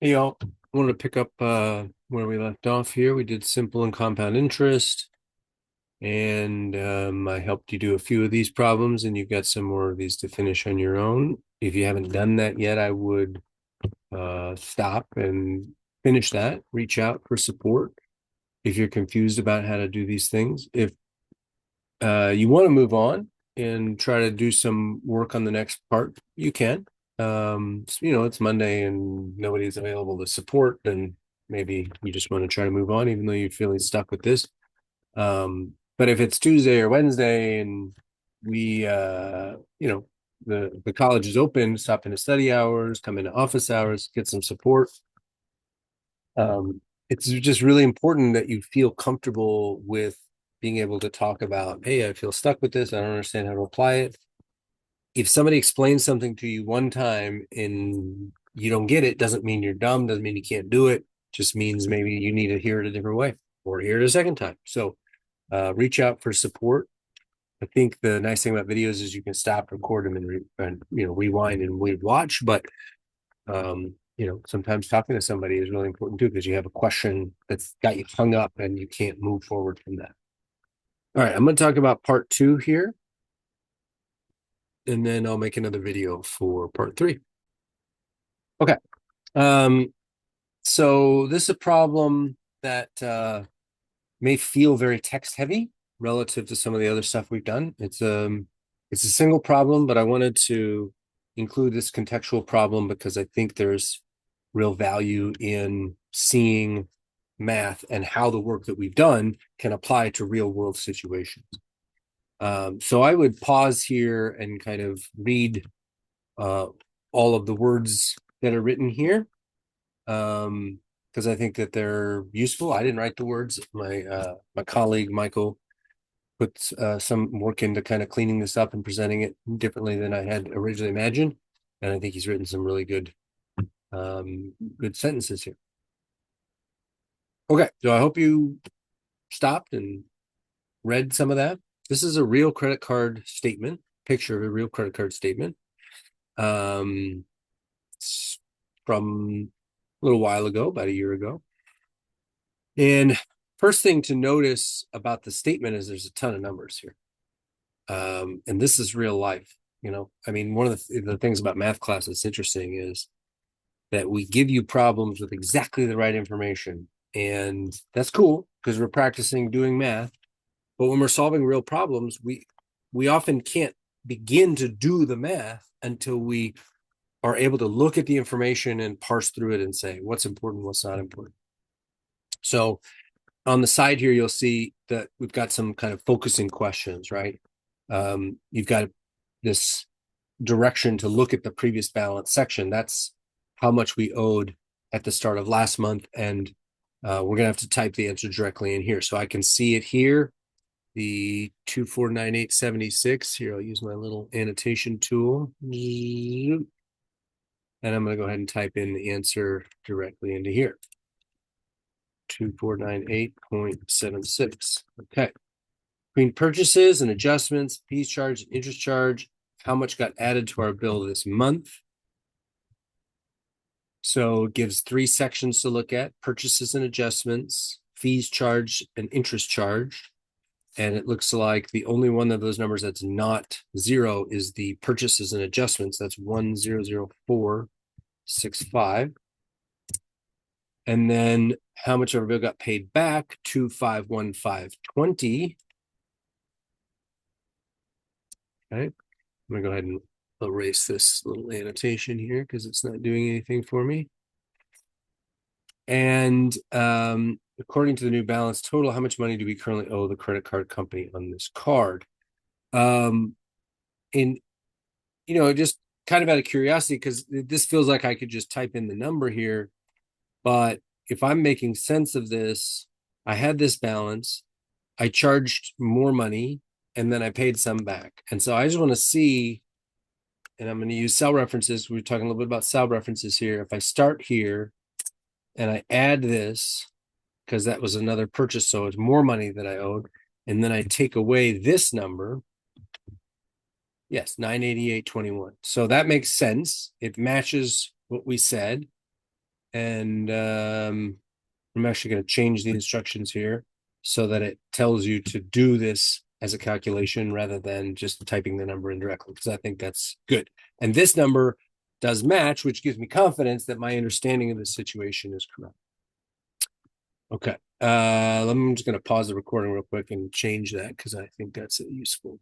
Hey y'all, I wanted to pick up where we left off here. We did simple and compound interest, and I helped you do a few of these problems, and you've got some more of these to finish on your own. If you haven't done that yet, I would stop and finish that. Reach out for support if you're confused about how to do these things. If you want to move on and try to do some work on the next part, you can. It's Monday and nobody's available to support, and maybe you just want to try to move on, even though you're feeling stuck with this. But if it's Tuesday or Wednesday and we, the college is open, stop into study hours, come into office hours, get some support. It's just really important that you feel comfortable with being able to talk about, hey, I feel stuck with this. I don't understand how to apply it. If somebody explains something to you one time and you don't get it, doesn't mean you're dumb, doesn't mean you can't do it. Just means maybe you need to hear it a different way or hear it a second time. So reach out for support. I think the nice thing about videos is you can stop, record them, and rewind and watch. But sometimes talking to somebody is really important too because you have a question that's got you hung up and you can't move forward from that. All right, I'm going to talk about part two here, and then I'll make another video for part three. Okay. So this is a problem that may feel very text heavy relative to some of the other stuff we've done. It's a single problem, but I wanted to include this contextual problem because I think there's real value in seeing math and how the work that we've done can apply to real world situations. So I would pause here and kind of read all of the words that are written here because I think that they're useful. I didn't write the words. My colleague Michael put some work into kind of cleaning this up and presenting it differently than I had originally imagined, and I think he's written some really good sentences here. Okay, so I hope you stopped and read some of that. This is a real credit card statement, picture of a real credit card statement. It's from a little while ago, about a year ago. And first thing to notice about the statement is there's a ton of numbers here. And this is real life. I mean, one of the things about math class that's interesting is that we give you problems with exactly the right information. And that's cool because we're practicing doing math. But when we're solving real problems, we often can't begin to do the math until we are able to look at the information and parse through it and say what's important, what's not important. So on the side here, you'll see that we've got some kind of focusing questions, right? You've got this direction to look at the previous balance section. That's how much we owed at the start of last month. And we're going to have to type the answer directly in here. So I can see it here, the 249876. Here, I'll use my little annotation tool. And I'm going to go ahead and type in the answer directly into here. 2498.76. Okay. Between purchases and adjustments, fees charged, and interest charge, how much got added to our bill this month? So it gives three sections to look at: purchases and adjustments, fees charged, and interest charged. And it looks like the only one of those numbers that's not zero is the purchases and adjustments. That's 100465. And then how much of our bill got paid back? 251520. Okay. I'm gonna go ahead and erase this little annotation here because it's not doing anything for me. And according to the new balance total, how much money do we currently owe the credit card company on this card? And just kind of out of curiosity, because this feels like I could just type in the number here, but if I'm making sense of this, I had this balance, I charged more money, and then I paid some back. And so I just want to see, and I'm going to use cell references. We're talking a little bit about cell references here. If I start here and I add this, because that was another purchase, so it's more money that I owed, and then I take away this number, yes, 988.21. So that makes sense. It matches what we said. And I'm actually going to change the instructions here so that it tells you to do this as a calculation rather than just typing the number in directly, because I think that's good. And this number does match, which gives me confidence that my understanding of the situation is correct. Okay. I'm just going to pause the recording real quick and change that because I think that's useful.